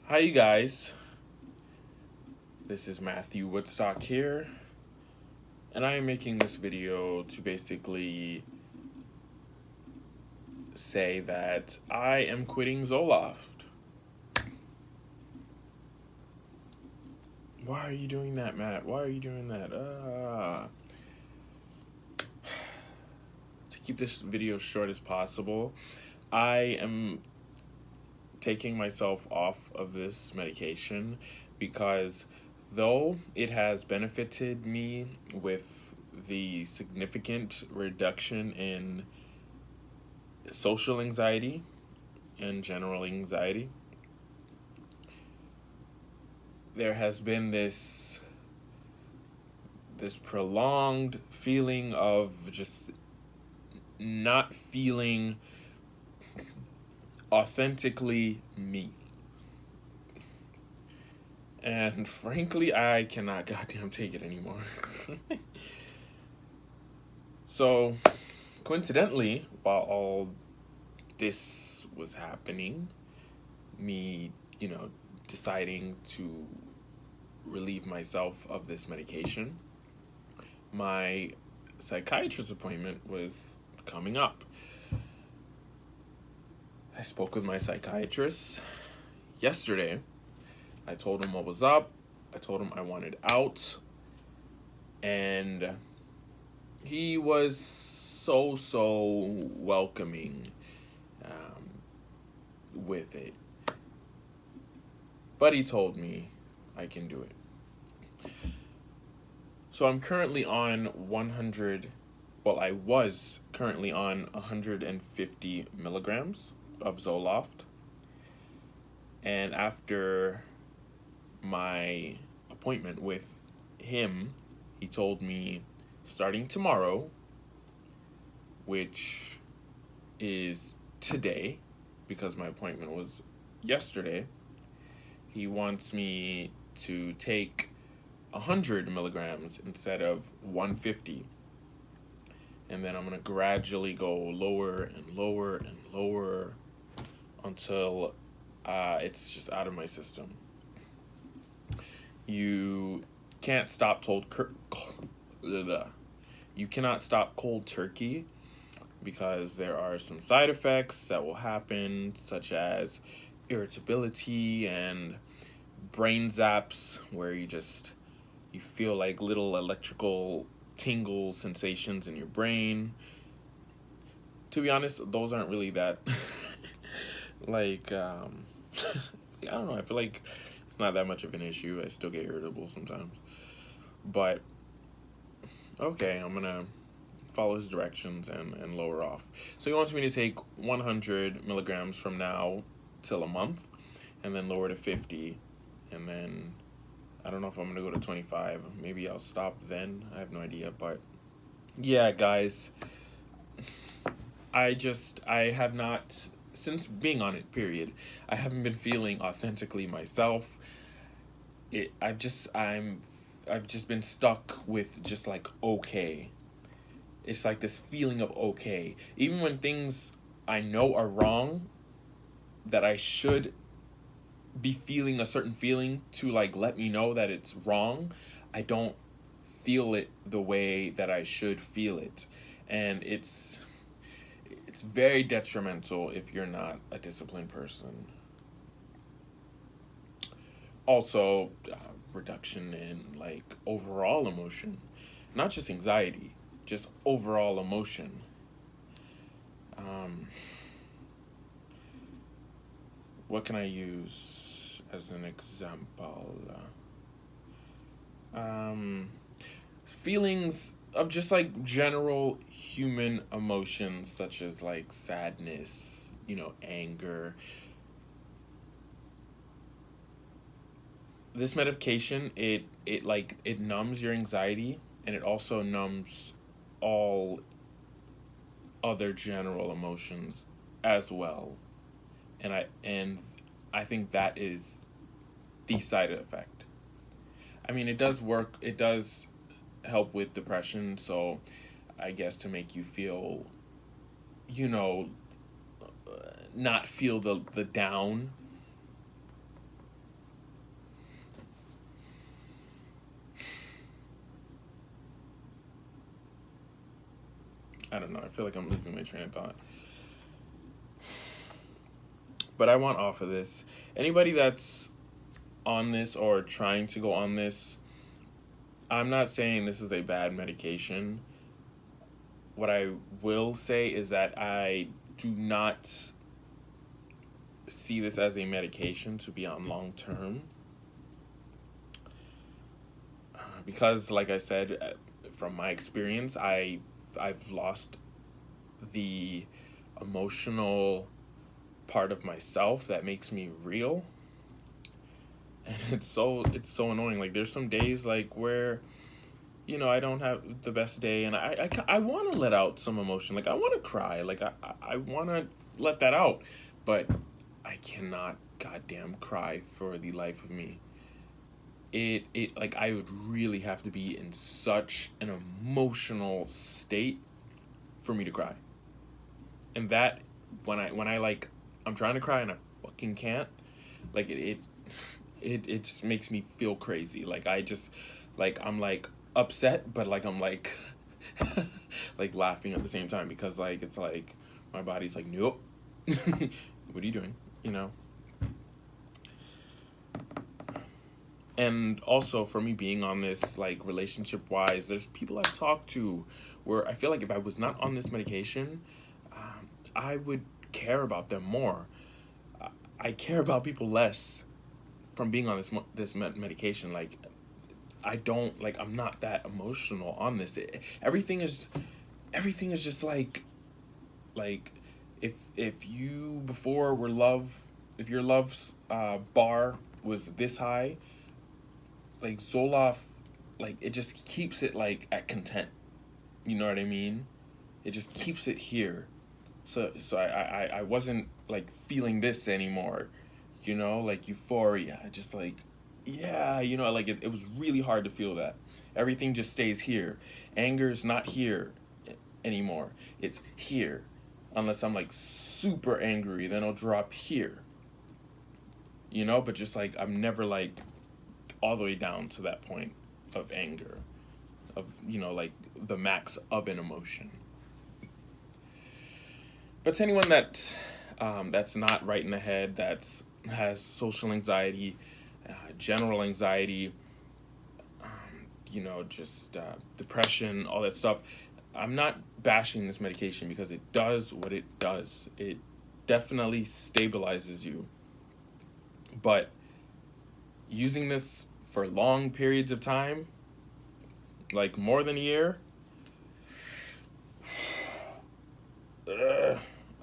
Hi, you guys. This is Matthew Woodstock here, and I am making this video to basically say that I am quitting Zoloft. Why are you doing that, Matt? Why are you doing that? To keep this video short as possible, I am taking myself off of this medication because though it has benefited me with the significant reduction in social anxiety and general anxiety, there has been this prolonged feeling of just not feeling authentically me. And frankly, I cannot goddamn take it anymore. So, coincidentally, while all this was happening, me, deciding to relieve myself of this medication, my psychiatrist appointment was coming up. I spoke with my psychiatrist yesterday. I told him what was up. I told him I wanted out. And he was so welcoming with it. But he told me I can do it. So I'm currently on 100, well, I was currently on 150 milligrams of Zoloft. And after my appointment with him, he told me starting tomorrow, which is today, because my appointment was yesterday, he wants me to take 100 milligrams instead of 150. And then I'm going to gradually go lower and lower and lower until it's just out of my system. You can't stop you cannot stop cold turkey because there are some side effects that will happen, such as irritability and brain zaps, where you feel like little electrical tingle sensations in your brain. To be honest, those aren't really that like I don't know, I feel like it's not that much of an issue. I still get irritable sometimes. But okay, I'm gonna follow his directions and lower off. So he wants me to take 100 milligrams from now till a month, and then lower to 50, and then I don't know if I'm gonna go to 25. Maybe I'll stop then. I have no idea. But yeah, guys, I have not, since being on it, period, I haven't been feeling authentically myself. I've just been stuck with just like okay. It's like this feeling of okay. Even when things I know are wrong, that I should be feeling a certain feeling to like let me know that it's wrong, I don't feel it the way that I should feel it. And it's very detrimental if you're not a disciplined person. Also, reduction in like overall emotion, not just anxiety, just overall emotion. What can I use as an example? Feelings of just like general human emotions, such as like sadness, anger. This medication, it numbs your anxiety, and it also numbs all other general emotions as well. And I think that is the side effect. I mean, it does work. It does help with depression, so I guess to make you feel, you know, not feel the down I don't know. I feel like I'm losing my train of thought. But I want off of this. Anybody that's on this or trying to go on this, I'm not saying this is a bad medication. What I will say is that I do not see this as a medication to be on long term. Because, like I said, from my experience, I've lost the emotional part of myself that makes me real, and it's so annoying. Like, there's some days like where I don't have the best day, and I want to let out some emotion. Like, I want to cry. Like, I want to let that out, but I cannot goddamn cry for the life of me. It like, I would really have to be in such an emotional state for me to cry. And that, when I like, I'm trying to cry and I fucking can't, like, it just makes me feel crazy. Like, I'm like upset, but like I'm like like laughing at the same time, because like it's like my body's like, nope. What are you doing? And also, for me being on this, like, relationship wise, there's people I've talked to where I feel like if I was not on this medication, I would care about them more. I care about people less from being on this medication. Like, I don't, like, I'm not that emotional on this. Everything is just like if you before were if your love's bar was this high, like, Zoloft, like, it just keeps it like at content. You know what I mean? It just keeps it here. So I wasn't like feeling this anymore. Like euphoria. Just like, yeah, like, it was really hard to feel that. Everything just stays here. Anger's not here anymore. It's here. Unless I'm like super angry, then it'll drop here. But just like, I'm never like all the way down to that point of anger, of like the max of an emotion. But to anyone that's not right in the head, has social anxiety, general anxiety, just depression, all that stuff, I'm not bashing this medication, because it does what it does. It definitely stabilizes you. But using this for long periods of time, like more than a year,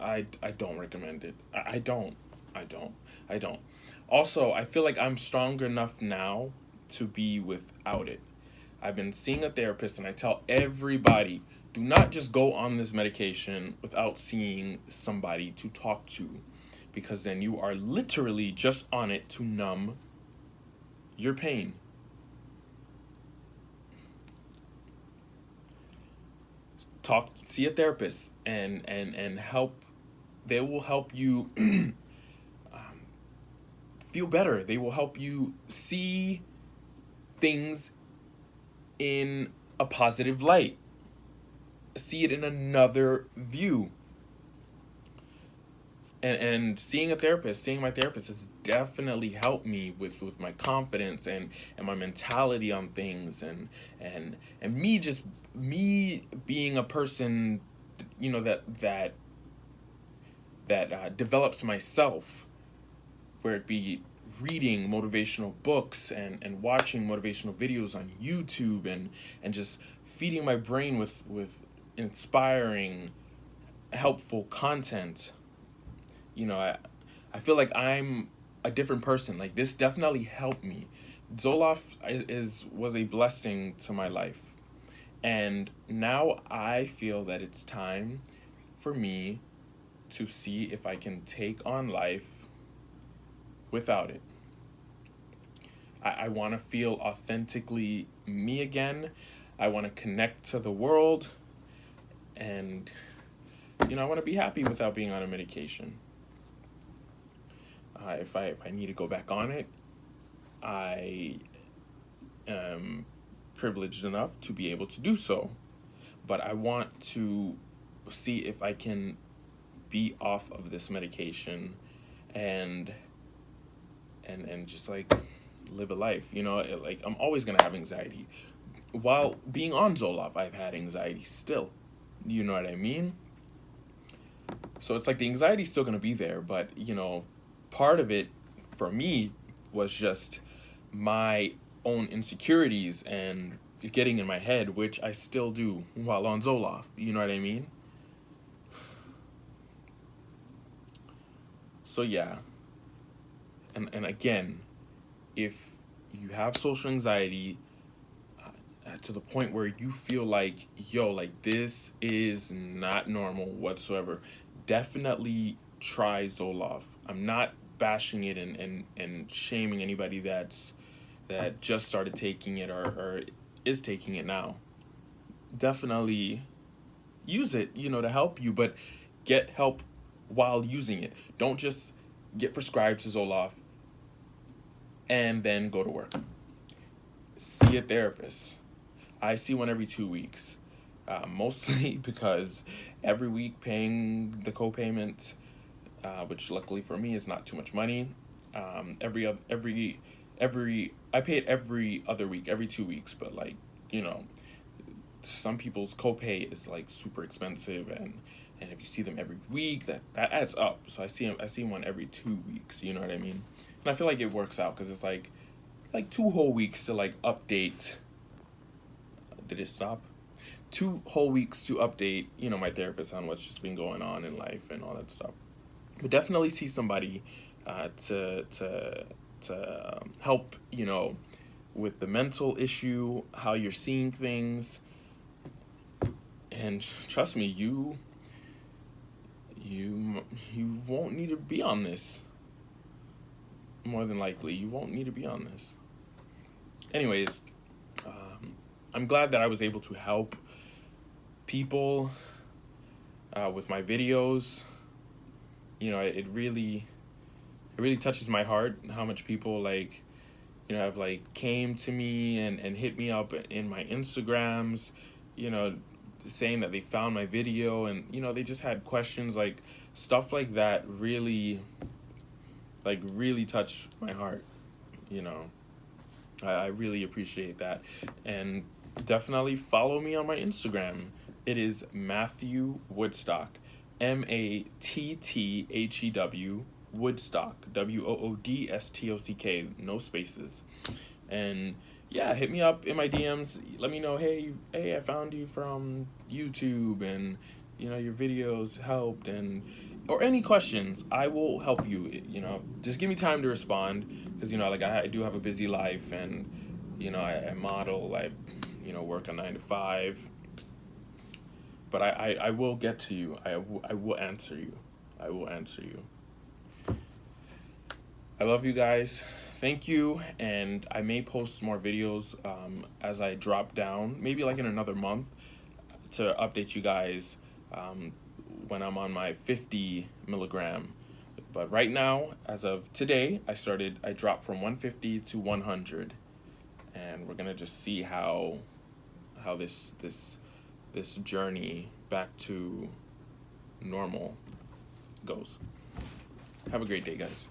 I don't recommend it. I don't. Also, I feel like I'm strong enough now to be without it. I've been seeing a therapist, and I tell everybody, do not just go on this medication without seeing somebody to talk to, because then you are literally just on it to numb your pain. See a therapist, and help. They will help you feel better. They will help you see things in a positive light. See it in another view. And seeing my therapist has definitely helped me with my confidence and my mentality on things, and me being a person, that develops myself, where it be reading motivational books and watching motivational videos on YouTube, and just feeding my brain with inspiring, helpful content. I feel like I'm a different person. Like, this definitely helped me. Zoloft was a blessing to my life. And now I feel that it's time for me to see if I can take on life without it. I want to feel authentically me again. I want to connect to the world. And, I want to be happy without being on a medication. If I need to go back on it, I am privileged enough to be able to do so. But I want to see if I can be off of this medication and just like live a life. Like I'm always gonna have anxiety. While being on Zoloft, I've had anxiety still. You know what I mean? So it's like the anxiety's still gonna be there, but part of it for me was just my own insecurities and getting in my head, which I still do while on Zoloft. You know what I mean? So yeah. And again, if you have social anxiety to the point where you feel like, yo, like this is not normal whatsoever, definitely try Zoloft. I'm not bashing it and shaming anybody that just started taking it or is taking it now. Definitely use it, to help you, but get help while using it. Don't just get prescribed to Zoloft and then go to work. See a therapist. I see one every 2 weeks, mostly because every week paying the co-payment, which luckily for me is not too much money. I pay it every other week, every 2 weeks, but like, some people's copay is like super expensive, and if you see them every week, that adds up. So I see one every 2 weeks. You know what I mean? And I feel like it works out because it's like 2 whole weeks to like update. Did it stop? 2 whole weeks to update, my therapist on what's just been going on in life and all that stuff. But definitely see somebody to help, with the mental issue, how you're seeing things. And trust me, you won't need to be on this. More than likely, you won't need to be on this. Anyways, I'm glad that I was able to help people with my videos. It really touches my heart how much people have came to me and hit me up in my Instagrams, saying that they found my video, and they just had questions, like stuff like that really touched my heart. I really appreciate that. And definitely follow me on my Instagram. It is Matthew Woodstock, MATTHEW Woodstock, WOODSTOCK, no spaces. And yeah, hit me up in my DMs. Let me know, hey, I found you from YouTube, and your videos helped, or any questions. I will help you. Just give me time to respond, because I do have a busy life, and I model, I work a 9 to 5. But I will get to you. I will answer you. I will answer you. I love you guys. Thank you. And I may post more videos as I drop down, maybe like in another month, to update you guys when I'm on my 50 milligram. But right now, as of today, I dropped from 150 to 100. And we're gonna just see how this journey back to normal goes. Have a great day, guys.